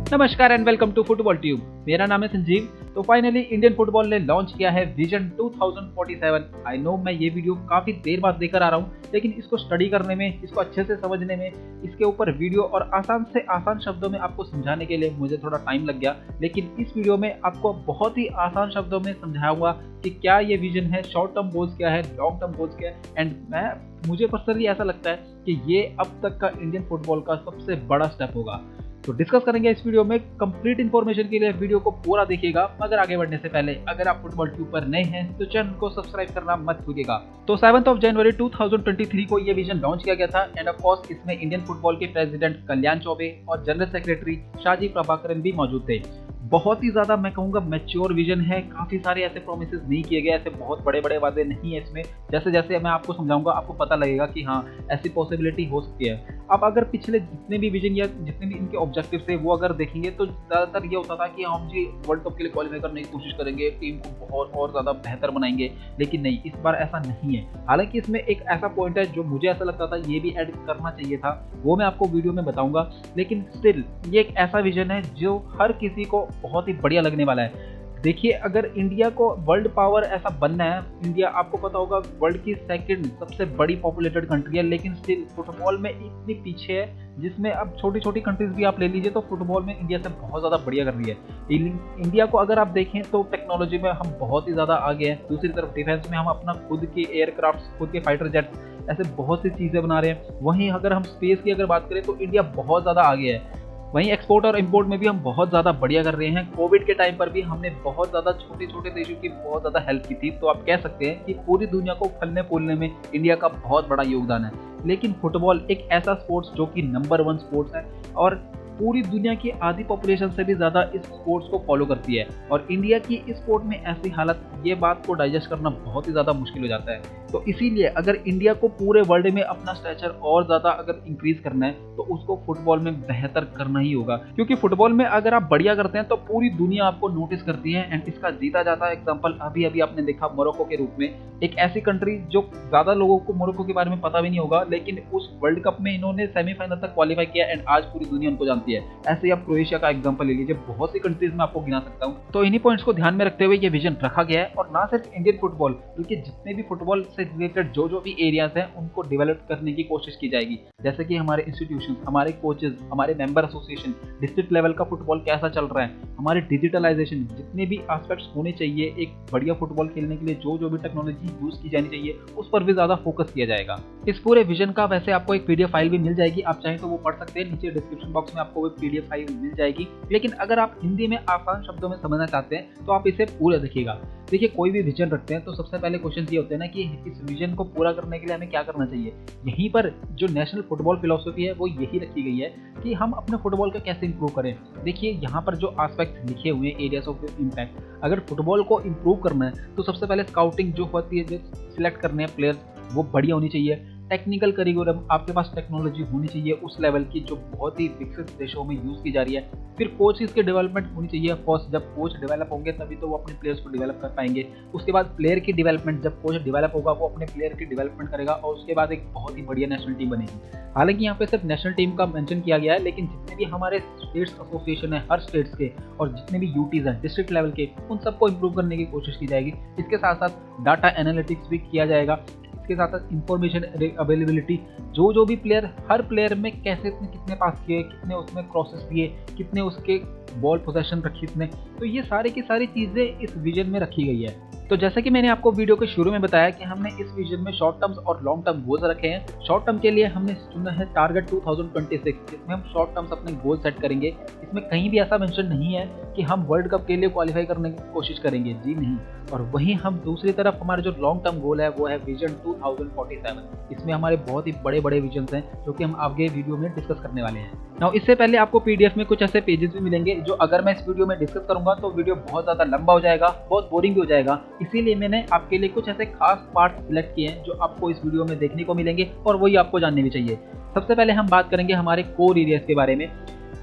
नमस्कार and welcome to football tube. मेरा नाम है संजीव। तो फाइनली इंडियन फुटबॉल ने लॉन्च किया है विजन 2047। आई नो मैं ये वीडियो काफी देर बाद लेकर आ रहा हूँ, लेकिन इसको स्टडी करने में, इसको अच्छे से समझने में, इसके ऊपर वीडियो और आसान से आसान शब्दों में आपको समझाने के लिए मुझे थोड़ा टाइम लग गया। लेकिन इस वीडियो में आपको बहुत ही आसान शब्दों में समझाऊंगा कि क्या ये विजन है, शॉर्ट टर्म गोल्स क्या है, लॉन्ग टर्म गोल्स क्या है। एंड मुझे पर्सनली ऐसा लगता है कि ये अब तक का इंडियन फुटबॉल का सबसे बड़ा स्टेप होगा। तो डिस्कस करेंगे इस वीडियो में। कंप्लीट इन्फॉर्मेशन के लिए वीडियो को पूरा देखिएगा। मगर आगे बढ़ने से पहले अगर आप फुटबॉल ट्यूब पर नए हैं तो चैनल को सब्सक्राइब करना मत भूलिएगा। तो 7 जनवरी 2023 को ये विजन लॉन्च किया गया था एंड ऑफ कोर्स इसमें इंडियन फुटबॉल के प्रेसिडेंट कल्याण चौबे और जनरल सेक्रेटरी शाजी प्रभाकरन भी मौजूद थे। बहुत ही ज्यादा मैं कहूंगा मैच्योर विजन है। काफी सारे ऐसे प्रोमिसेस नहीं किए गए, ऐसे बहुत बड़े बड़े वादे नहीं है इसमें। जैसे जैसे मैं आपको समझाऊंगा आपको पता लगेगा कि हाँ ऐसी पॉसिबिलिटी हो सकती है। अब अगर पिछले जितने भी विजन या जितने भी इनके ऑब्जेक्टिव थे वो अगर देखेंगे तो ज्यादातर ये होता था कि हम जी वर्ल्ड कप के लिए क्वालिफाई करने की कोशिश करेंगे, टीम को बहुत और ज्यादा बेहतर बनाएंगे। लेकिन नहीं, इस बार ऐसा नहीं है। हालांकि इसमें एक ऐसा पॉइंट है जो मुझे ऐसा लगता था ये भी ऐड करना चाहिए था, वो मैं आपको वीडियो में बताऊंगा। लेकिन स्टिल ये एक ऐसा विजन है जो हर किसी को बहुत ही बढ़िया लगने वाला है। देखिए, अगर इंडिया को वर्ल्ड पावर ऐसा बनना है, इंडिया आपको पता होगा वर्ल्ड की सेकंड सबसे बड़ी पॉपुलेटेड कंट्री है, लेकिन स्टिल फुटबॉल में इतनी पीछे है जिसमें अब छोटी छोटी कंट्रीज भी आप ले लीजिए तो फुटबॉल में इंडिया से बहुत ज़्यादा बढ़िया कर रही है। इंडिया को अगर आप देखें तो टेक्नोलॉजी में हम बहुत ही ज़्यादा आगे हैं। दूसरी तरफ डिफेंस में हम अपना खुद के एयरक्राफ्ट, खुद के फाइटर जेट, ऐसे बहुत सी चीज़ें बना रहे हैं। वहीं अगर हम स्पेस की अगर बात करें तो इंडिया बहुत ज़्यादा आगे है। वहीं एक्सपोर्ट और इंपोर्ट में भी हम बहुत ज़्यादा बढ़िया कर रहे हैं। कोविड के टाइम पर भी हमने बहुत ज़्यादा छोटे छोटे देशों की बहुत ज़्यादा हेल्प की थी। तो आप कह सकते हैं कि पूरी दुनिया को फलने फूलने में इंडिया का बहुत बड़ा योगदान है। लेकिन फुटबॉल एक ऐसा स्पोर्ट्स जो कि नंबर 1 स्पोर्ट्स है और पूरी दुनिया की आधी पॉपुलेशन से भी ज़्यादा इस स्पोर्ट्स को फॉलो करती है। और इंडिया की इस स्पोर्ट में ऐसी हालत, ये बात को डाइजेस्ट करना बहुत ही ज़्यादा मुश्किल हो जाता है। तो इसीलिए अगर इंडिया को पूरे वर्ल्ड में अपना स्टैचर और ज़्यादा अगर इंक्रीज करना है तो उसको फुटबॉल में बेहतर करना ही होगा। क्योंकि फुटबॉल में अगर आप बढ़िया करते हैं तो पूरी दुनिया आपको नोटिस करती है। एंड इसका जीता जाता एग्जाम्पल अभी अभी आपने देखा मोरक्को के रूप में, एक ऐसी कंट्री जो ज़्यादा लोगों को मोरक्को के बारे में पता भी नहीं होगा, लेकिन उस वर्ल्ड कप में इन्होंने सेमीफाइनल तक क्वालिफाई किया एंड आज पूरी दुनिया उनको जानती है। ऐसे ही आप क्रोएशिया का एग्जाम्पल ले लीजिए, बहुत सी कंट्रीज में आपको गिना सकता हूँ। तो इन्हीं पॉइंट्स को ध्यान में रखते हुए ये विजन रखा गया है। और ना सिर्फ इंडियन फुटबॉल बल्कि जितने भी फुटबॉल से रिलेटेड जो भी एरियाज हैं उनको डेवलप करने की कोशिश की जाएगी। जैसे कि हमारे इंस्टीट्यूशन, हमारे कोचेस, हमारे मेंबर एसोसिएशन, डिस्ट्रिक्ट लेवल का फुटबॉल कैसा चल रहा है, हमारे डिजिटलाइजेशन, जितने भी एस्पेक्ट्स होने चाहिए एक बढ़िया फुटबॉल खेलने के लिए, जो भी टेक्नोलॉजी यूज की जानी चाहिए उस पर भी ज्यादा फोकस किया जाएगा। इस पूरे विजन का वैसे आपको एक पीडीएफ फाइल भी मिल जाएगी, आप चाहें तो वो पढ़ सकते हैं। नीचे डिस्क्रिप्शन बॉक्स में आपको वो पीडीएफ फाइल मिल जाएगी। लेकिन अगर आप हिंदी में आसान शब्दों में समझना चाहते हैं तो आप इसे पूरा देखिएगा। देखिए, कोई भी विजन रखते हैं तो सबसे पहले क्वेश्चन ये होते हैं ना कि इस विजन को पूरा करने के लिए हमें क्या करना चाहिए। यहीं पर जो नेशनल फुटबॉल फिलॉसफी है वो यही रखी गई है कि हम अपने फुटबॉल का कैसे इंप्रूव करें। देखिए, यहाँ पर जो एस्पेक्ट लिखे हुए हैं, एरियाज ऑफ इम्पैक्ट, अगर फुटबॉल को इंप्रूव करना है तो सबसे पहले स्काउटिंग जो होती है, जो सिलेक्ट करने हैं प्लेयर्स, वो बढ़िया होनी चाहिए। टेक्निकल करिकुलम, आपके पास टेक्नोलॉजी होनी चाहिए उस लेवल की जो बहुत ही विकसित देशों में यूज की जा रही है। फिर कोचेस की डेवलपमेंट होनी चाहिए। फर्स्ट, जब कोच डेवलप होंगे तभी तो वो अपने प्लेयर्स को डेवलप कर पाएंगे। उसके बाद प्लेयर की डेवलपमेंट, जब कोच डेवलप होगा वो अपने प्लेयर की डेवलपमेंट करेगा और उसके बाद एक बहुत ही बढ़िया नेशनल टीम बनेगी। हालांकि यहाँ पे सिर्फ नेशनल टीम का मेंशन किया गया है, लेकिन जितने भी हमारे स्टेट्स एसोसिएशन है हर स्टेट्स के और जितने भी यूटीज हैं डिस्ट्रिक्ट लेवल के, उन सबको इंप्रूव करने की कोशिश की जाएगी। इसके साथ साथ डाटा एनालिटिक्स भी किया जाएगा। इसके साथ साथ इंफॉर्मेशन अवेलेबिलिटी, जो भी प्लेयर, हर प्लेयर में कैसे कितने पास किए, कितने उसमें क्रॉसेस दिए, कितने उसके बॉल पोजेशन रखी इसने, तो ये सारी की सारी चीज़ें इस विजन में रखी गई है। तो जैसे कि मैंने आपको वीडियो के शुरू में बताया कि हमने इस विजन में शॉर्ट टर्म्स और लॉन्ग टर्म गोल्स रखे हैं। शॉर्ट टर्म के लिए हमने चुना है टारगेट 2026, जिसमें हम शॉर्ट टर्म्स अपने गोल सेट करेंगे। इसमें कहीं भी ऐसा मेंशन नहीं है कि हम वर्ल्ड कप के लिए क्वालिफाई करने की कोशिश करेंगे, जी नहीं। और वहीं हम दूसरी तरफ हमारे जो लॉन्ग टर्म गोल है वो है विजन 2047। इसमें हमारे बहुत ही बड़े बड़े विजन्स हैं जो कि हम आगे वीडियो में डिस्कस करने वाले हैं। नाउ इससे पहले आपको पीडीएफ में कुछ ऐसे पेजेस भी मिलेंगे जो अगर मैं इस वीडियो में डिस्कस करूंगा तो वीडियो बहुत ज़्यादा लंबा हो जाएगा, बहुत बोरिंग भी हो जाएगा। इसीलिए मैंने आपके लिए कुछ ऐसे खास पार्ट सिलेक्ट किए हैं जो आपको इस वीडियो में देखने को मिलेंगे और वही आपको जानने भी चाहिए। सबसे पहले हम बात करेंगे हमारे कोर एरियाज के बारे में।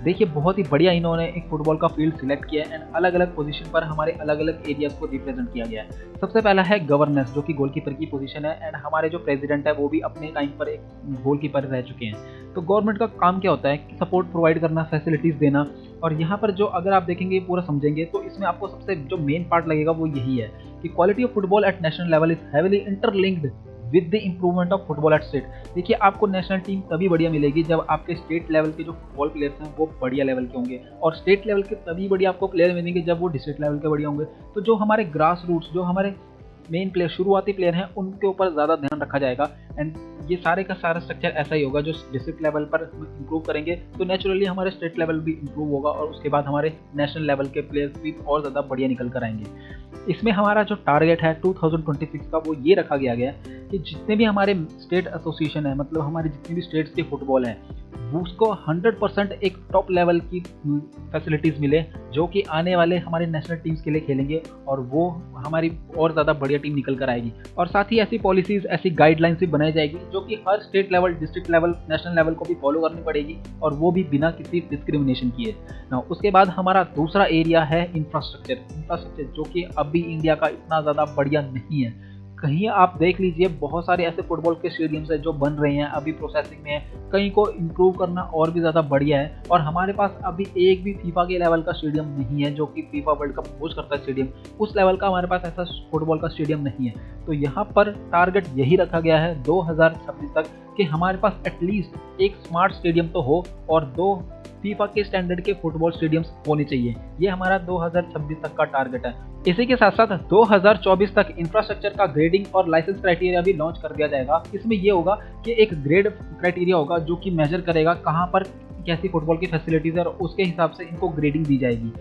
देखिए, बहुत ही बढ़िया इन्होंने एक फुटबॉल का फील्ड सिलेक्ट किया है एंड अलग अलग पोजीशन पर हमारे अलग अलग एरियाज को रिप्रेजेंट किया गया है। सबसे पहला है गवर्नेंस, जो कि गोलकीपर की पोजीशन है एंड हमारे जो प्रेसिडेंट है वो भी अपने टाइम पर एक गोलकीपर रह चुके हैं। तो गवर्नमेंट का काम क्या होता है कि सपोर्ट प्रोवाइड करना, फैसिलिटीज देना, और यहाँ पर जो अगर आप देखेंगे पूरा समझेंगे तो इसमें आपको सबसे जो मेन पार्ट लगेगा वो यही है कि quality of football at national level is heavily interlinked with the improvement of football at state. देखिए आपको नेशनल टीम तभी बढ़िया मिलेगी जब आपके स्टेट लेवल के जो फुटबॉल प्लेयर्स हैं वो बढ़िया लेवल के होंगे, और स्टेट लेवल के तभी बढ़िया आपको प्लेयर मिलेंगे जब वो डिस्ट्रिक्ट लेवल के बढ़िया होंगे। तो जो हमारे ग्रास रूट्स, जो हमारे मेन प्लेयर, शुरुआती प्लेयर हैं, उनके ऊपर ज़्यादा ध्यान रखा जाएगा। एंड ये सारे का सारा स्ट्रक्चर ऐसा ही होगा, जो डिस्ट्रिक्ट लेवल पर इंप्रूव करेंगे तो नेचुरली हमारे स्टेट लेवल भी इंप्रूव होगा, और उसके बाद हमारे नेशनल लेवल के प्लेयर्स भी और ज़्यादा बढ़िया निकल कर आएंगे। इसमें हमारा जो टारगेट है 2026 का वो ये रखा गया है कि जितने भी हमारे स्टेट एसोसिएशन है, मतलब हमारे जितने भी स्टेट्स के फुटबॉल हैं, उसको 100% एक टॉप लेवल की फैसिलिटीज़ मिले, जो कि आने वाले हमारे नेशनल टीम्स के लिए खेलेंगे और वो हमारी और ज़्यादा बढ़िया टीम निकल कर आएगी। और साथ ही ऐसी पॉलिसीज़, ऐसी गाइडलाइंस भी बनाई जाएगी जो कि हर state level, district level, national level को भी फॉलो करनी पड़ेगी, और वो भी बिना किसी डिस्क्रिमिनेशन किए। उसके बाद हमारा दूसरा एरिया है इंफ्रास्ट्रक्चर, जो कि अभी इंडिया का इतना ज़्यादा बढ़िया नहीं है। कहीं आप देख लीजिए बहुत सारे ऐसे फुटबॉल के स्टेडियम्स हैं जो बन रहे हैं, अभी प्रोसेसिंग में है, कहीं को इम्प्रूव करना और भी ज़्यादा बढ़िया है। और हमारे पास अभी एक भी फीफा के लेवल का स्टेडियम नहीं है, जो कि फीफा वर्ल्ड कप होस्ट करता है स्टेडियम, उस लेवल का हमारे पास ऐसा फुटबॉल का स्टेडियम नहीं है। तो यहाँ पर टारगेट यही रखा गया है 2026 तक कि हमारे पास एटलीस्ट एक स्मार्ट स्टेडियम तो हो और 2 फीफा के स्टैंडर्ड के फुटबॉल स्टेडियम्स होने चाहिए। ये हमारा 2026 तक का टारगेट है। इसी के साथ साथ 2024 तक इंफ्रास्ट्रक्चर का ग्रेडिंग और लाइसेंस क्राइटेरिया भी लॉन्च कर दिया जाएगा। इसमें ये होगा कि एक ग्रेड क्राइटेरिया होगा जो कि मेजर करेगा कहाँ पर कैसी फुटबॉल की फैसिलिटीज है, और उसके हिसाब से इनको ग्रेडिंग दी जाएगी।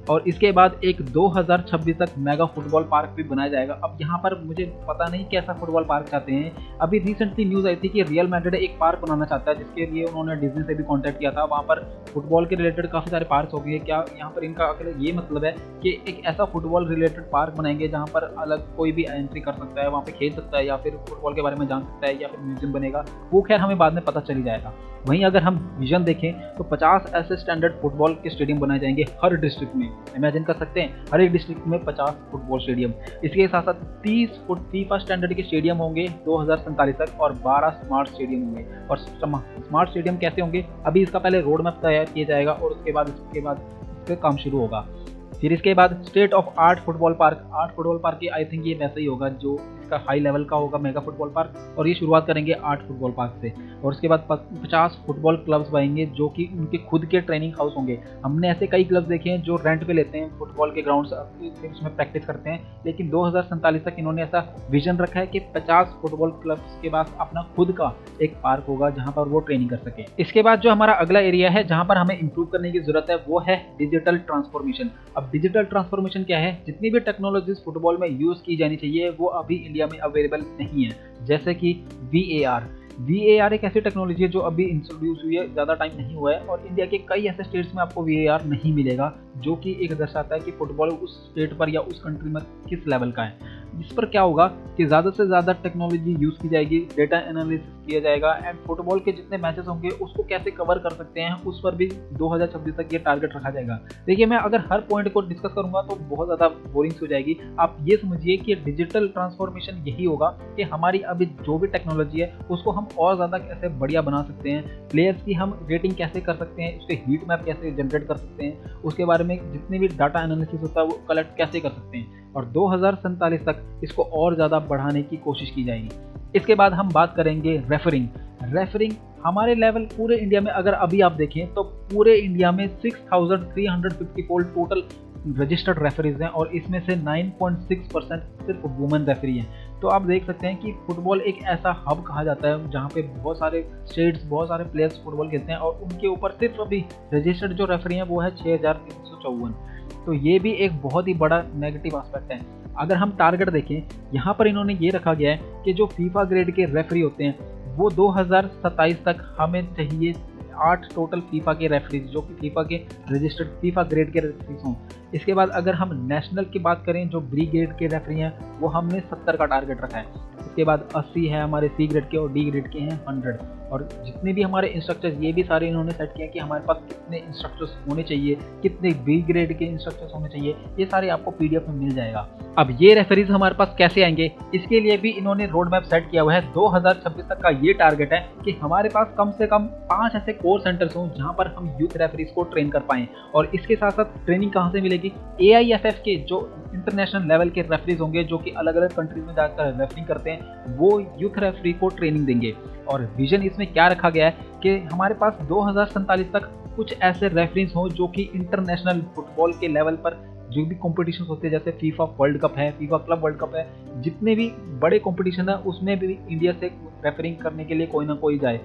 और इसके बाद एक 2026 तक मेगा फुटबॉल पार्क भी बनाया जाएगा। अब यहाँ पर मुझे पता नहीं कैसा फुटबॉल पार्क चाहते हैं। अभी रिसेंटली न्यूज़ आई थी कि रियल मैड्रिड एक पार्क बनाना चाहता है, जिसके लिए उन्होंने डिज्नी से भी कांटेक्ट किया था। वहाँ पर फुटबॉल के रिलेटेड काफ़ी सारे पार्क हो गए। क्या यहाँ पर इनका अकेले ये मतलब है कि एक ऐसा फुटबॉल रिलेटेड पार्क बनाएंगे जहाँ पर अलग कोई भी एंट्री कर सकता है, वहाँ पर खेल सकता है, या फिर फुटबॉल के बारे में जान सकता है, या फिर म्यूजियम बनेगा, वो खैर हमें बाद में पता चली जाएगा। वहीं अगर हम विजन देखें तो 50 ऐसे स्टैंडर्ड फुटबॉल के स्टेडियम बनाए जाएंगे हर डिस्ट्रिक्ट में। इमेजिन कर सकते हैं, हर एक डिस्ट्रिक्ट में 50 फुटबॉल स्टेडियम। इसके साथ साथ 30 फुट फीफा स्टैंडर्ड के स्टेडियम होंगे 2047 तक, और 12 स्मार्ट स्टेडियम होंगे। और स्मार्ट स्टेडियम कैसे होंगे, अभी इसका पहले रोड मैप तैयार किया जाएगा, और उसके बाद इसका काम शुरू होगा। फिर इसके बाद state of art football park की आई थिंक ये वैसा ही होगा, जो इसका हाई लेवल का होगा मेगा फुटबॉल पार्क, और ये शुरुआत करेंगे 8 फुटबॉल पार्क से। और उसके बाद 50 फुटबॉल क्लब्स बनेंगे जो कि उनके खुद के ट्रेनिंग हाउस होंगे। हमने ऐसे कई क्लब्स देखे हैं जो रेंट पे लेते हैं फुटबॉल के ग्राउंड, फिर उसमें प्रैक्टिस करते हैं, लेकिन 2047 तक इन्होंने ऐसा विजन रखा है कि 50 फुटबॉल क्लब्स के पास अपना खुद का एक पार्क होगा जहां पर वो ट्रेनिंग कर सके। इसके बाद जो हमारा अगला एरिया है जहां पर हमें इंप्रूव करने की जरूरत है वो है डिजिटल ट्रांसफॉर्मेशन। अब डिजिटल ट्रांसफॉर्मेशन क्या है, जितनी भी टेक्नोलॉजीज फुटबॉल में यूज की जानी चाहिए वो अभी इंडिया में अवेलेबल नहीं है, जैसे कि VAR एक ऐसी टेक्नोलॉजी है जो अभी इंट्रोड्यूस हुई है, ज़्यादा टाइम नहीं हुआ है, और इंडिया के कई ऐसे स्टेट्स में आपको VAR नहीं मिलेगा, जो कि एक दर्शाता है कि फुटबॉल उस स्टेट पर या उस कंट्री में किस लेवल का है। इस पर क्या होगा कि ज़्यादा से ज़्यादा टेक्नोलॉजी यूज़ की जाएगी, डेटा एनालिसिस किया जाएगा, एंड फुटबॉल के जितने मैचेस होंगे उसको कैसे कवर कर सकते हैं उस पर भी 2026 तक ये टारगेट रखा जाएगा। देखिए मैं अगर हर पॉइंट को डिस्कस करूंगा तो बहुत ज़्यादा बोरिंग हो जाएगी। आप ये समझिए कि डिजिटल ट्रांसफॉर्मेशन यही होगा कि हमारी अभी जो भी टेक्नोलॉजी है उसको हम और ज़्यादा कैसे बढ़िया बना सकते हैं, प्लेयर्स की हम रेटिंग कैसे कर सकते हैं, उसके हीट मैप कैसे जनरेट कर सकते हैं, उसके बारे में जितने भी डाटा एनालिसिस होता है वो कलेक्ट कैसे कर सकते हैं, और 2047 तक इसको और ज़्यादा बढ़ाने की कोशिश की जाएगी। इसके बाद हम बात करेंगे रेफरिंग हमारे लेवल पूरे इंडिया में अगर अभी आप देखें तो पूरे इंडिया में 6354 टोटल रजिस्टर्ड रेफरीज हैं, और इसमें से 9.6% सिर्फ वुमेन रेफरी हैं। तो आप देख सकते हैं कि फुटबॉल एक ऐसा हब कहा जाता है जहाँ पे बहुत सारे स्टेट्स, बहुत सारे प्लेयर्स फुटबॉल खेलते हैं, और उनके ऊपर सिर्फ अभी रजिस्टर्ड जो रेफरी हैं वो है 6354। तो ये भी एक बहुत ही बड़ा नेगेटिव एस्पेक्ट है। अगर हम टारगेट देखें, यहाँ पर इन्होंने ये रखा गया है कि जो फीफा ग्रेड के रेफरी होते हैं वो 2027 तक हमें चाहिए 8 टोटल फीफा के रेफरीज, जो कि फीफा के रजिस्टर्ड फीफा ग्रेड के रेफरीज हों। इसके बाद अगर हम नेशनल की बात करें, जो बी ग्रेड के रेफरी हैं वो हमने 70 का टारगेट रखा है। इसके बाद 80 है हमारे सी ग्रेड के, और डी ग्रेड के हैं 100, और जितने भी हमारे इंस्ट्रक्टर्स, ये भी सारे इन्होंने सेट किया कि हमारे पास कितने इंस्ट्रक्टर्स होने चाहिए, कितने बी ग्रेड के इंस्ट्रक्टर्स होने चाहिए, ये सारे आपको पीडीएफ में मिल जाएगा। अब ये रेफरीज हमारे पास कैसे आएंगे, इसके लिए भी इन्होंने रोड मैप सेट किया हुआ है। 2026 तक का ये टारगेट है कि हमारे पास कम से कम 5 ऐसे कोर सेंटर्स हों जहां पर हम यूथ रेफरीज को ट्रेन कर पाएं। और इसके साथ साथ ट्रेनिंग कहां से मिलेगी, AIFF के जो इंटरनेशनल लेवल के रेफरीज होंगे जो कि अलग अलग कंट्रीज में जाकर रेफरिंग करते हैं, वो यूथ रेफरी को ट्रेनिंग देंगे। और विजन इसमें क्या रखा गया है कि हमारे पास 2047 तक कुछ ऐसे रेफरीज हों जो कि इंटरनेशनल फुटबॉल के लेवल पर जो भी कॉम्पिटिशन होते हैं, जैसे फीफा वर्ल्ड कप है, फीफा क्लब वर्ल्ड कप है, जितने भी बड़े कॉम्पिटिशन है उसमें भी इंडिया से रेफरिंग करने के लिए कोई ना कोई जाए।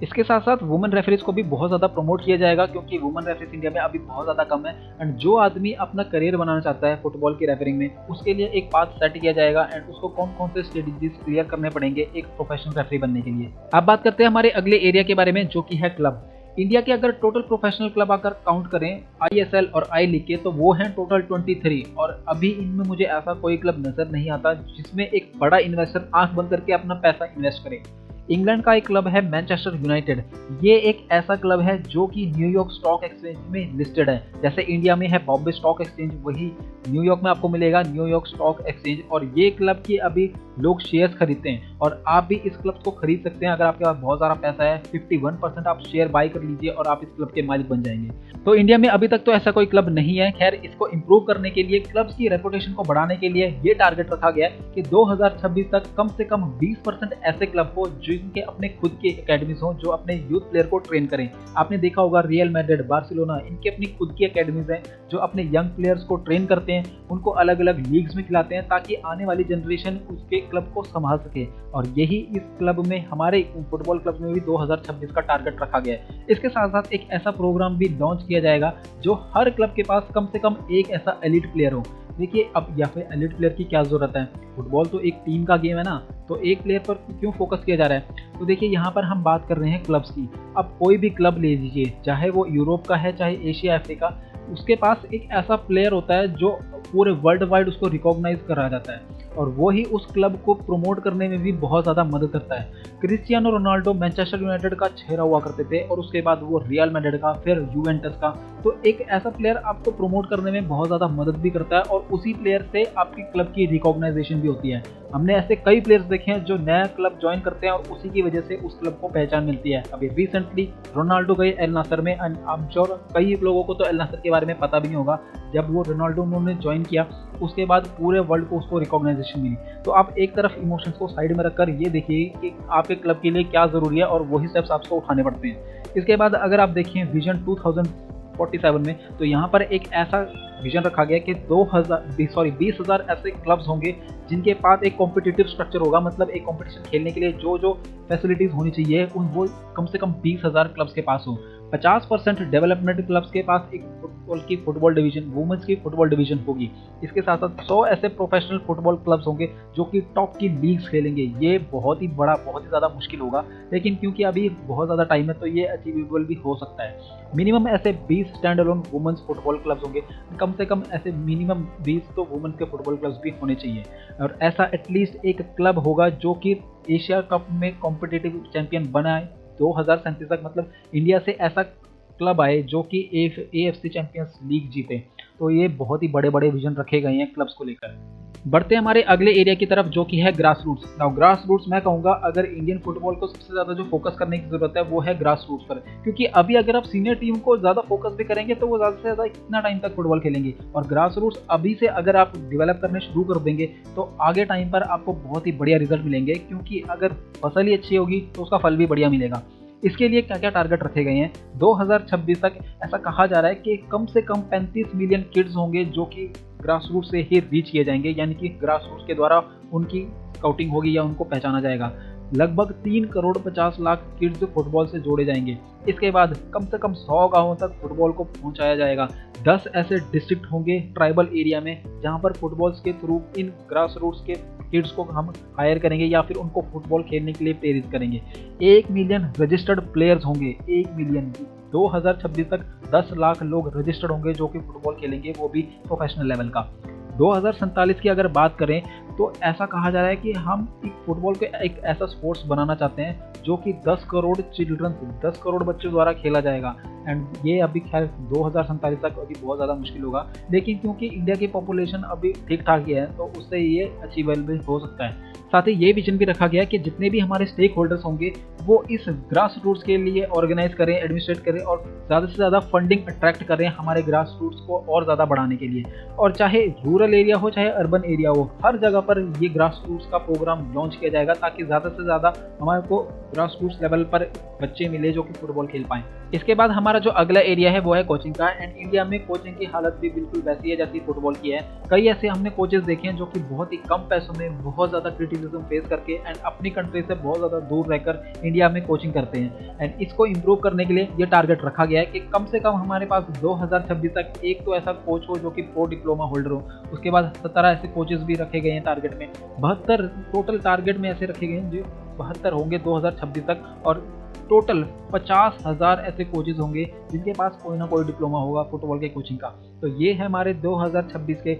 इसके साथ साथ वुमेन रेफरीज को भी बहुत ज़्यादा प्रमोट किया जाएगा, क्योंकि वुमेन रेफरीज इंडिया में अभी बहुत ज़्यादा कम है। एंड जो आदमी अपना करियर बनाना चाहता है फुटबॉल की रेफरिंग में, उसके लिए एक पाथ सेट किया जाएगा एंड उसको कौन कौन से स्ट्रेटेजीज क्लियर करने पड़ेंगे एक प्रोफेशनल रेफरी बनने के लिए। अब बात करते हैं हमारे अगले एरिया के बारे में, जो कि है क्लब। इंडिया के अगर टोटल प्रोफेशनल क्लब अगर काउंट करें ISL और आई लीग के, तो वो हैं टोटल 23। और अभी इनमें मुझे ऐसा कोई क्लब नजर नहीं आता जिसमें एक बड़ा इन्वेस्टर आंख बंद करके अपना पैसा इन्वेस्ट करे। इंग्लैंड का एक क्लब है मैनचेस्टर यूनाइटेड। ये एक ऐसा क्लब है जो कि न्यूयॉर्क स्टॉक एक्सचेंज में लिस्टेड है। जैसे इंडिया में है बॉम्बे स्टॉक एक्सचेंज, वही न्यूयॉर्क में आपको मिलेगा न्यूयॉर्क स्टॉक एक्सचेंज। और ये क्लब की अभी लोग शेयर्स खरीदते हैं और आप भी इस क्लब को खरीद सकते हैं। अगर आपके पास बहुत सारा पैसा है, 51% आप शेयर बाय कर लीजिए और आप इस क्लब के मालिक बन जाएंगे। तो इंडिया में अभी तक तो ऐसा कोई क्लब नहीं है। खैर, इसको इम्प्रूव करने के लिए, क्लब्स की रेपुटेशन को बढ़ाने के लिए ये टारगेट रखा गया है कि 2026 तक कम से कम 20% ऐसे क्लब हो जिनके अपने खुद की एकेडमीज हो, जो अपने यूथ प्लेयर को ट्रेन करें। आपने देखा होगा रियल मैड्रिड, बार्सिलोना, इनकी अपनी खुद की एकेडमीज हैं जो अपने यंग प्लेयर्स को ट्रेन करते हैं, उनको अलग अलग लीग्स में खिलाते हैं ताकि आने वाली जनरेशन उसके क्लब को संभाल सके। और यही इस क्लब में, हमारे फुटबॉल क्लब में भी 2026 का टारगेट रखा गया है। इसके साथ साथ एक ऐसा प्रोग्राम भी लॉन्च किया जाएगा जो हर क्लब के पास कम से कम एक ऐसा एलिट प्लेयर हो। देखिए, अब यहाँ पे एलिट प्लेयर की क्या जरूरत है, फुटबॉल तो एक टीम का गेम है ना, तो एक प्लेयर पर क्यों फोकस किया जा रहा है। तो देखिए, यहाँ पर हम बात कर रहे हैं क्लब्स की। अब कोई भी क्लब ले लीजिए, चाहे वो यूरोप का है चाहे एशिया अफ्रीका, उसके पास एक ऐसा प्लेयर होता है जो पूरे वर्ल्ड वाइड उसको रिकॉग्नाइज करा जाता है और वो ही उस क्लब को प्रमोट करने में भी बहुत ज़्यादा मदद करता है। क्रिस्टियानो रोनाल्डो मैनचेस्टर यूनाइटेड का चेहरा हुआ करते थे और उसके बाद वो रियल मैड्रिड का, फिर यूवेंटस का। तो एक ऐसा प्लेयर आपको प्रमोट करने में बहुत ज़्यादा मदद भी करता है और उसी प्लेयर से आपकी क्लब की रिकॉग्नाइजेशन भी होती है। हमने ऐसे कई प्लेयर्स देखे हैं जो नया क्लब ज्वाइन करते हैं और उसी की वजह से उस क्लब को पहचान मिलती है। अभी रिसेंटली रोनाल्डो गए एल नासर में, एंड आई एम श्योर कई लोगों को तो एल नासर के बारे में पता भी नहीं होगा। जब वो रोनाल्डो उन्होंने ज्वाइन किया, उसके बाद पूरे वर्ल्ड को उसको रिकॉग्नाइजेशन मिली। तो आप एक तरफ इमोशंस को साइड में रखकर ये देखिए कि आपके क्लब के लिए क्या जरूरी है और वही स्टेप्स आपको उठाने पड़ते हैं। इसके बाद अगर आप देखें विजन 2047 में, तो यहाँ पर एक ऐसा विजन रखा गया कि 20,000 ऐसे क्लब्स होंगे जिनके पास एक कॉम्पिटिटिव स्ट्रक्चर होगा। मतलब एक कॉम्पिटिशन खेलने के लिए जो जो फैसिलिटीज होनी चाहिए वो कम से कम 20,000 क्लब्स के पास हो। 50% डेवलपमेंट क्लब्स के पास एक फुटबॉल की फुटबॉल डिवीजन, वुमेन्स की फुटबॉल डिवीजन होगी। इसके साथ साथ 100 ऐसे प्रोफेशनल फुटबॉल क्लब्स होंगे जो कि टॉप की लीग्स खेलेंगे। ये बहुत ही बड़ा, बहुत ही ज़्यादा मुश्किल होगा, लेकिन क्योंकि अभी बहुत ज़्यादा टाइम है तो ये अचीवेबल भी हो सकता है। मिनिमम ऐसे 20 stand alone women's football clubs होंगे, कम से कम ऐसे मिनिमम 20 तो वुमेन्स के फुटबॉल क्लब्स भी होने चाहिए। और ऐसा एटलीस्ट एक क्लब होगा जो कि एशिया कप में कॉम्पिटिटिव चैंपियन बनाए 2037 तक। मतलब इंडिया से ऐसा क्लब आए जो कि AFC चैंपियंस लीग जीते। तो ये बहुत ही बड़े बड़े विजन रखे गए हैं क्लब्स को लेकर। बढ़ते हैं हमारे अगले एरिया की तरफ, जो कि है grass roots. Now grass roots मैं कहूँगा अगर इंडियन फुटबॉल को सबसे ज़्यादा जो फोकस करने की जरूरत है वो है ग्रास रूट्स पर, क्योंकि अभी अगर आप सीनियर टीम को ज़्यादा फोकस भी करेंगे तो वो ज़्यादा से ज़्यादा कितना टाइम तक फुटबॉल खेलेंगे। और ग्रास रूट्स अभी से अगर आप डेवलप करने शुरू कर देंगे तो आगे टाइम पर आपको बहुत ही बढ़िया रिजल्ट मिलेंगे, क्योंकि अगर फसल ही अच्छी होगी तो उसका फल भी बढ़िया मिलेगा। इसके लिए क्या क्या टारगेट रखे गए हैं, 2026 तक ऐसा कहा जा रहा है कि कम से कम 35 मिलियन किड्स होंगे जो कि ग्रास रूट से ही रीच किए जाएंगे, यानी कि ग्रास रूट के द्वारा उनकी स्काउटिंग होगी या उनको पहचाना जाएगा। लगभग 3 करोड़ 50 लाख किड्स फुटबॉल से जोड़े जाएंगे। इसके बाद कम से कम 100 गांवों तक फुटबॉल को पहुंचाया जाएगा। 10 ऐसे डिस्ट्रिक्ट होंगे ट्राइबल एरिया में जहां पर फुटबॉल्स के थ्रू इन ग्रास रूट्स के किड्स को हम हायर करेंगे या फिर उनको फुटबॉल खेलने के लिए प्रेरित करेंगे। 1 मिलियन रजिस्टर्ड प्लेयर्स होंगे, 1 मिलियन। 2026 तक 10 लाख लोग रजिस्टर्ड होंगे जो कि फुटबॉल खेलेंगे, वो भी प्रोफेशनल लेवल का। 2047 की अगर बात करें तो ऐसा कहा जा रहा है कि हम एक फुटबॉल को एक ऐसा स्पोर्ट्स बनाना चाहते हैं जो कि 10 करोड़ चिल्ड्रन, 10 करोड़ बच्चों द्वारा खेला जाएगा। एंड ये अभी खैर 2047 तक अभी बहुत ज़्यादा मुश्किल होगा, लेकिन क्योंकि इंडिया की पॉपुलेशन अभी ठीक ठाक ही है तो उससे ये अचीवेबल हो सकता है। साथ ही ये विजन भी रखा गया है कि जितने भी हमारे स्टेक होल्डर्स होंगे वो इस ग्रास रूट्स के लिए ऑर्गेनाइज करें, एडमिनिस्ट्रेट करें और ज़्यादा से ज़्यादा फंडिंग अट्रैक्ट करें हमारे ग्रास रूट्स को और ज़्यादा बढ़ाने के लिए। और चाहे रूरल एरिया हो चाहे अर्बन एरिया हो, हर जगह पर ये ग्रास रूट्स का प्रोग्राम लॉन्च किया जाएगा ताकि ज़्यादा से ज़्यादा हमारे को ग्रास रूट्स लेवल पर बच्चे मिले जो कि फुटबॉल खेल पाएँ। इसके बाद हमारा जो अगला एरिया है वो है कोचिंग का। एंड इंडिया में कोचिंग की हालत भी बिल्कुल वैसी है जैसी फुटबॉल की है। कई ऐसे हमने कोचेस देखे हैं जो कि बहुत ही कम पैसों में बहुत ज़्यादा क्रिटिसिज्म फेस करके एंड अपनी कंट्री से बहुत ज़्यादा दूर रहकर इंडिया में कोचिंग करते हैं। एंड इसको इम्प्रूव करने के लिए ये टारगेट रखा गया है कि कम से कम हमारे पास 2026 तक एक तो ऐसा कोच हो जो कि प्रो डिप्लोमा होल्डर हो। उसके बाद 17 ऐसे कोचेस भी रखे गए हैं टारगेट में। 72 टोटल टारगेट में ऐसे रखे गए हैं जो 72 होंगे 2026 तक, और टोटल 50,000 ऐसे कोचेज होंगे जिनके पास कोई ना कोई डिप्लोमा होगा फुटबॉल के कोचिंग का। तो ये है हमारे 2026 के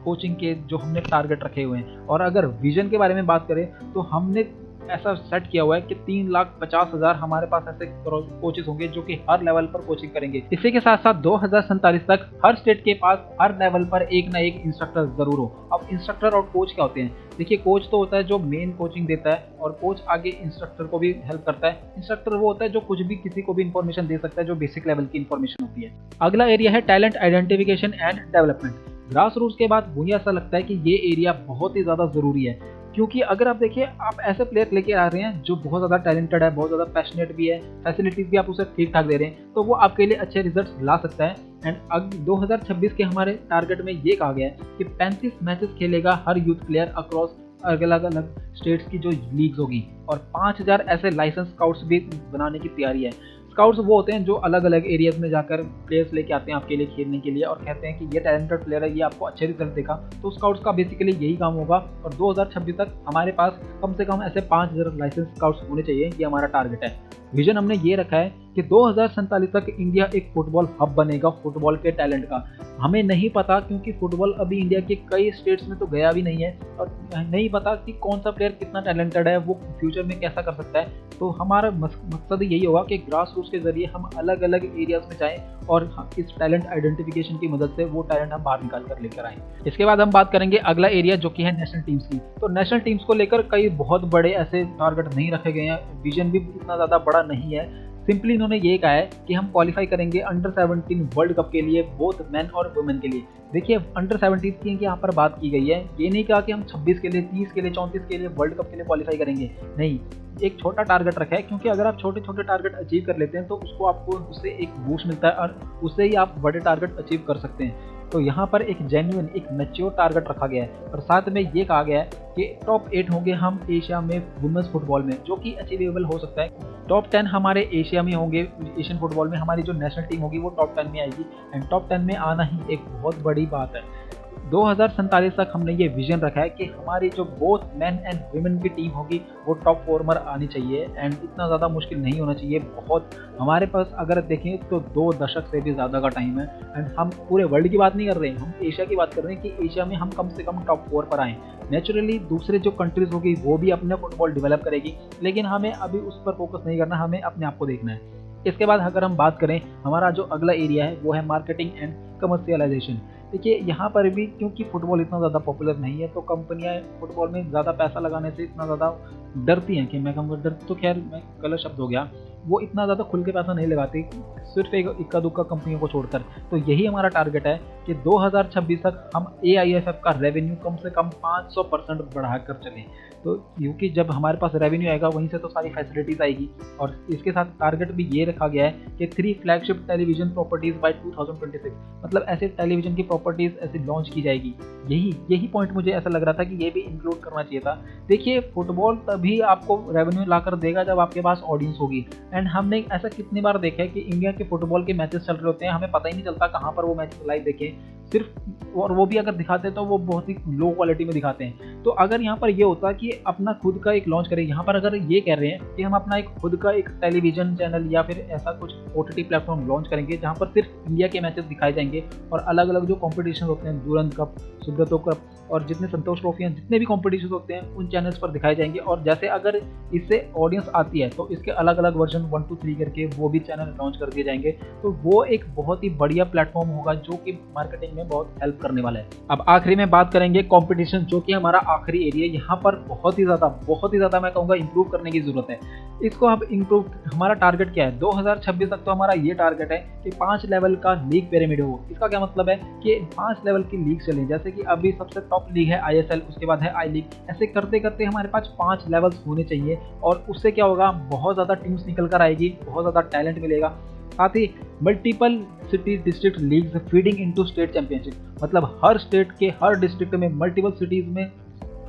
कोचिंग के जो हमने टारगेट रखे हुए हैं। और अगर विजन के बारे में बात करें तो हमने ऐसा सेट किया हुआ है कि 3,50,000 हमारे पास ऐसे कोचेस होंगे जो कि हर लेवल पर कोचिंग करेंगे। इसी के साथ साथ 2047 तक हर स्टेट के पास हर लेवल पर एक ना एक इंस्ट्रक्टर जरूर हो। अब इंस्ट्रक्टर और कोच क्या होते हैं? देखिए, कोच तो होता है जो मेन कोचिंग देता है और कोच आगे इंस्ट्रक्टर को भी हेल्प करता है। इंस्ट्रक्टर वो होता है जो कुछ भी किसी को भी इंफॉर्मेशन दे सकता है, जो बेसिक लेवल की इंफॉर्मेशन होती है। अगला एरिया है talent identification and development. Grass roots के बाद मुझे ऐसा लगता है कि ये एरिया बहुत ही ज़्यादा ज़रूरी है, क्योंकि अगर आप देखिए आप ऐसे प्लेयर लेके आ रहे हैं जो बहुत ज़्यादा टैलेंटेड है, बहुत ज़्यादा पैशनेट भी है, फैसिलिटीज़ भी आप उसे ठीक ठाक दे रहे हैं, तो वो आपके लिए अच्छे रिजल्ट्स ला सकता है। एंड अब 2026 के हमारे टारगेट में ये कहा गया है कि 35 मैचेस खेलेगा हर यूथ प्लेयर अक्रॉस अलग अलग स्टेट्स की जो लीग्स होगी, और 5,000 ऐसे लाइसेंस स्काउट्स भी बनाने की तैयारी है। स्काउट्स वो होते हैं जो अलग अलग एरियाज में जाकर प्लेयर्स लेके आते हैं आपके लिए खेलने के लिए और कहते हैं कि ये टैलेंटेड प्लेयर है, ये आपको अच्छे रिजल्ट देगा। तो स्काउट्स का बेसिकली यही काम होगा, और 2026 तक हमारे पास कम से कम ऐसे 5,000 लाइसेंस स्काउट्स होने चाहिए। ये हमारा टारगेट है। विजन हमने ये रखा है कि 2047 तक इंडिया एक फुटबॉल हब बनेगा फुटबॉल के टैलेंट का। हमें नहीं पता, क्योंकि फुटबॉल अभी इंडिया के कई स्टेट्स में तो गया भी नहीं है और नहीं पता कि कौन सा प्लेयर कितना टैलेंटेड है, वो फ्यूचर में कैसा कर सकता है। तो हमारा मकसद यही होगा कि ग्रास रूट्स के जरिए हम अलग अलग एरियाज में जाएं और इस टैलेंट आइडेंटिफिकेशन की मदद से वो टैलेंट हम बाहर निकाल कर लेकर आएं। इसके बाद हम बात करेंगे अगला एरिया जो कि है नेशनल टीम्स की। तो नेशनल टीम्स को लेकर कई बहुत बड़े ऐसे टारगेट नहीं रखे गए हैं, विजन भी इतना ज़्यादा बड़ा नहीं है। सिंपली इन्होंने ये कहा है कि हम क्वालिफाई करेंगे अंडर 17 वर्ल्ड कप के लिए, बोथ मेन और वुमेन के लिए। देखिए, अंडर 17 की यहाँ पर बात की गई है, ये नहीं कहा कि हम 26 के लिए, 30 के लिए, 34 के लिए वर्ल्ड कप के लिए क्वालिफाई करेंगे। नहीं, एक छोटा टारगेट रखा है, क्योंकि अगर आप छोटे छोटे टारगेट अचीव कर लेते हैं तो उससे एक बूस्ट मिलता है और उससे ही आप बड़े टारगेट अचीव कर सकते हैं। तो यहाँ पर एक जेन्युइन, एक मैच्योर टारगेट रखा गया है और साथ में ये कहा गया है कि टॉप 8 होंगे हम एशिया में वुमेन्स फुटबॉल में, जो कि अचीवेबल हो सकता है। टॉप 10 हमारे एशिया में होंगे, एशियन फुटबॉल में हमारी जो नेशनल टीम होगी वो टॉप 10 में आएगी। एंड टॉप 10 में आना ही एक बहुत बड़ी बात है। 2047 तक हमने ये विजन रखा है कि हमारी जो बोथ मेन एंड वुमेन की टीम होगी वो टॉप 4 में आनी चाहिए। एंड इतना ज़्यादा मुश्किल नहीं होना चाहिए। बहुत हमारे पास अगर देखें तो 2 दशक से भी ज़्यादा का टाइम है। एंड हम पूरे वर्ल्ड की बात नहीं कर रहे हैं, हम एशिया की बात कर रहे हैं कि एशिया में हम कम से कम टॉप 4 पर आएँ। नेचुरली दूसरे जो कंट्रीज होगी वो भी अपने फुटबॉल डेवलप करेगी, लेकिन हमें अभी उस पर फोकस नहीं करना, हमें अपने आप को देखना है। इसके बाद अगर हम बात करें, हमारा जो अगला एरिया है वो है मार्केटिंग एंड कमर्शियलाइजेशन। देखिए, यहाँ पर भी क्योंकि फुटबॉल इतना ज़्यादा पॉपुलर नहीं है तो कंपनियाँ फुटबॉल में ज़्यादा पैसा लगाने से इतना ज़्यादा डरती हैं कि मैं कहूँगा, डर तो खैर मैं गलत शब्द हो गया, वो इतना ज़्यादा खुल के पैसा नहीं लगाती, सिर्फ एक इक्का दुक्का कंपनियों को छोड़कर। तो यही हमारा टारगेट है कि 2026 तक हम AIFF का रेवेन्यू कम से कम 500% बढ़ाकर चलें। तो क्योंकि जब हमारे पास रेवेन्यू आएगा वहीं से तो सारी फैसिलिटीज़ आएगी। और इसके साथ टारगेट भी ये रखा गया है कि 3 फ्लैगशिप टेलीविजन प्रॉपर्टीज़ बाय 2026, मतलब ऐसे टेलीविजन की प्रॉपर्टीज़ ऐसे लॉन्च की जाएगी। यही पॉइंट मुझे ऐसा लग रहा था कि ये भी इंक्लूड करना चाहिए था। देखिए, फुटबॉल तभी आपको रेवेन्यू लाकर देगा जब आपके पास ऑडियंस होगी। एंड हमने ऐसा कितनी बार देखा है कि इंडिया के फुटबॉल के मैचेस चल रहे होते हैं, हमें पता ही नहीं चलता कहाँ पर वो मैच लाइव देखें। सिर्फ, और वो भी अगर दिखाते हैं तो वो बहुत ही लो क्वालिटी में दिखाते हैं। तो अगर यहाँ पर ये होता कि अपना खुद का एक लॉन्च करें, यहाँ पर अगर ये कह रहे हैं कि हम अपना एक खुद का एक टेलीविजन चैनल या फिर ऐसा कुछ OTT प्लेटफॉर्म लॉन्च करेंगे जहाँ पर सिर्फ इंडिया के मैचेस दिखाए जाएंगे और अलग अलग जो कॉम्पिटिशन होते हैं, दुरंत कप, सुब्रतो कप और जितने संतोष ट्रॉफी हैं, जितने भी कॉम्पिटिशन होते हैं उन चैनल्स पर दिखाए जाएंगे। और जैसे अगर इससे ऑडियंस आती है तो इसके अलग अलग वर्जन 1 2 3 करके वो भी चैनल लॉन्च कर दिए जाएंगे। तो वो एक बहुत ही बढ़िया प्लेटफॉर्म होगा जो कि मार्केटिंग में बहुत हेल्प करने वाला है। अब आखिरी में बात करेंगे कंपटीशन, जो कि हमारा आखिरी एरिया। यहाँ पर बहुत ही ज़्यादा मैं कहूँगा इंप्रूव करने की जरूरत है। इसको अब इंप्रूव, हमारा टारगेट क्या है 2026 तक, तो हमारा ये टारगेट है कि 5 लेवल का लीग पिरामिड हो। इसका क्या मतलब है कि 5 लेवल की लीग चलें, जैसे कि अभी सबसे टॉप लीग है ISL, उसके बाद है आई लीग। ऐसे करते करते हमारे पास 5 लेवल्स होने चाहिए और उससे क्या होगा, बहुत ज़्यादा टीम्स निकल कर आएगी, बहुत ज़्यादा टैलेंट मिलेगा। साथ ही multiple city district leagues feeding into state championship, मतलब हर स्टेट के हर डिस्ट्रिक्ट में मल्टीपल सिटीज में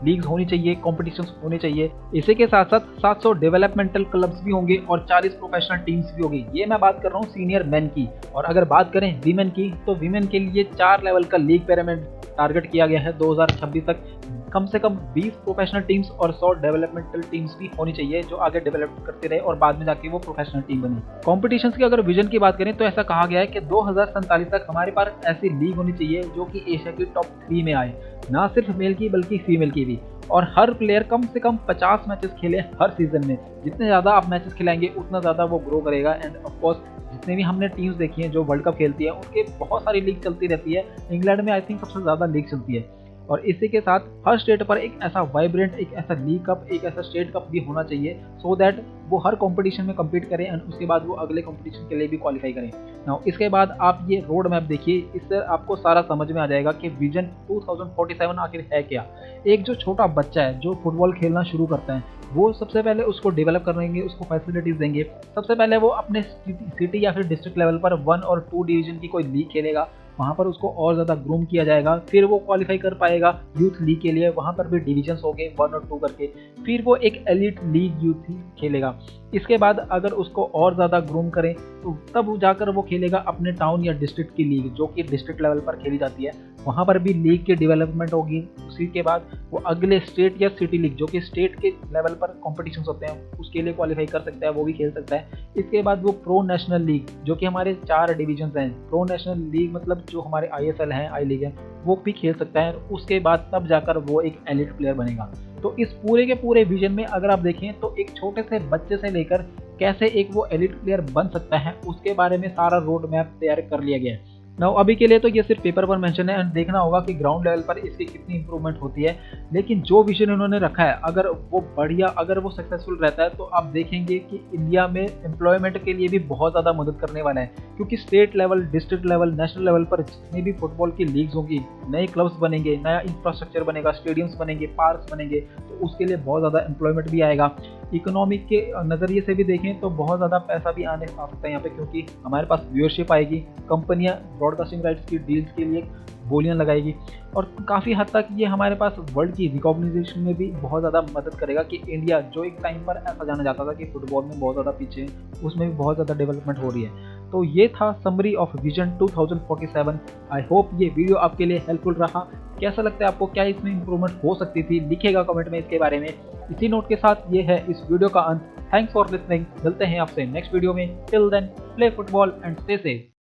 लीग्स होनी चाहिए, कॉम्पिटिशन्स होने चाहिए। इसी के साथ साथ 700 डेवलपमेंटल क्लब्स भी होंगे और 40 प्रोफेशनल टीम्स भी होगी। ये मैं बात कर रहा हूँ सीनियर मेन की। और अगर बात करें वीमेन की, तो वीमेन के लिए 4 लेवल का लीग पिरामिड टारगेट किया गया है 2026 तक। कम से कम 20 प्रोफेशनल टीम्स और 100 डेवलपमेंटल टीम्स भी होनी चाहिए जो आगे डेवलप करते रहे और बाद में जाके वो प्रोफेशनल टीम बने। कॉम्पिटिशन्स की अगर विजन की बात करें तो ऐसा कहा गया है कि 2047 तक हमारे पास ऐसी लीग होनी चाहिए जो कि एशिया की टॉप 3 में आए, ना सिर्फ मेल की बल्कि फीमेल की भी। और हर प्लेयर कम से कम 50 मैचेस खेले हर सीजन में। जितने ज़्यादा आप मैचेस खिलाएंगे उतना ज़्यादा वो ग्रो करेगा। एंड ऑफ कोर्स जितने भी हमने टीम्स देखी हैं जो वर्ल्ड कप खेलती है, उनके बहुत सारी लीग चलती रहती है। इंग्लैंड में आई थिंक सबसे ज़्यादा लीग चलती है। और इसी के साथ हर स्टेट पर एक ऐसा वाइब्रेंट, एक ऐसा लीग कप, एक ऐसा स्टेट कप भी होना चाहिए, सो दैट वो हर कंपटीशन में compete करें एंड उसके बाद वो अगले कंपटीशन के लिए भी क्वालिफाई करें। नाउ इसके बाद आप ये रोड मैप देखिए, इससे आपको सारा समझ में आ जाएगा कि विजन 2047 आखिर है क्या। एक जो छोटा बच्चा है जो फुटबॉल खेलना शुरू करता है, वो सबसे पहले उसको डेवलप करेंगे, उसको फैसिलिटीज देंगे। सबसे पहले वो अपने सिटी या फिर डिस्ट्रिक्ट लेवल पर 1 और 2 डिवीजन की कोई लीग खेलेगा, वहाँ पर उसको और ज़्यादा ग्रूम किया जाएगा। फिर वो क्वालिफाई कर पाएगा यूथ लीग के लिए, वहाँ पर भी डिविजन्स हो गए 1 और 2 करके। फिर वो एक एलिट लीग यूथ खेलेगा। इसके बाद अगर उसको और ज़्यादा ग्रूम करें तो तब जाकर वो खेलेगा अपने टाउन या डिस्ट्रिक्ट की लीग, जो कि डिस्ट्रिक्ट लेवल पर खेली जाती है। वहाँ पर भी लीग की डेवलपमेंट होगी। उसी के बाद वो अगले स्टेट या सिटी लीग, जो कि स्टेट के लेवल पर कॉम्पिटिशन्स होते हैं, उसके लिए क्वालिफाई कर सकता है, वो भी खेल सकता है। इसके बाद वो प्रो नेशनल लीग, जो कि हमारे 4 डिविजन्स हैं। प्रो नेशनल लीग मतलब जो हमारे ISL हैं, आई लीग है, वो भी खेल सकता है। उसके बाद तब जाकर वो एक एलिट प्लेयर बनेगा। तो इस पूरे के पूरे विजन में अगर आप देखें तो एक छोटे से बच्चे से लेकर कैसे एक वो एलिट प्लेयर बन सकता है, उसके बारे में सारा रोड मैप तैयार कर लिया गया है। नाउ अभी के लिए तो ये सिर्फ पेपर पर मेंशन है एंड देखना होगा कि ग्राउंड लेवल पर इसकी कितनी इंप्रूवमेंट होती है। लेकिन जो विजन उन्होंने रखा है, अगर वो बढ़िया, अगर वो सक्सेसफुल रहता है तो आप देखेंगे कि इंडिया में एम्प्लॉयमेंट के लिए भी बहुत ज़्यादा मदद करने वाला है। क्योंकि state level, district level, national level पर जितनी भी फुटबॉल की लीग्स होंगी, नए क्लब्स बनेंगे, नया इंफ्रास्ट्रक्चर बनेगा, स्टेडियम्स बनेंगे, पार्क्स बनेंगे, तो उसके लिए बहुत ज़्यादा एम्प्लॉयमेंट भी आएगा। इकोनॉमिक के नज़रिए से भी देखें तो बहुत ज़्यादा पैसा भी आ सकता है यहाँ पे, क्योंकि हमारे पास व्यूअरशिप आएगी, कंपनियाँ ब्रॉडकास्टिंग राइट्स की डील्स के लिए बोलियां लगाएगी और काफ़ी हद तक ये हमारे पास वर्ल्ड की रिकॉग्निजेशन में भी बहुत ज़्यादा मदद करेगा कि इंडिया, जो एक टाइम पर ऐसा जाना जाता था कि फुटबॉल में बहुत ज़्यादा पीछे, उसमें भी बहुत ज़्यादा डेवलपमेंट हो रही है। तो ये था summary of vision 2047। I hope ये वीडियो आपके लिए हेल्पफुल रहा। कैसा लगता है आपको, क्या इसमें इंप्रूवमेंट हो सकती थी, लिखेगा कमेंट में इसके बारे में। इसी नोट के साथ ये है इस वीडियो का अंत। Thanks for listening. मिलते हैं आपसे नेक्स्ट वीडियो में। Till then, play football and stay safe.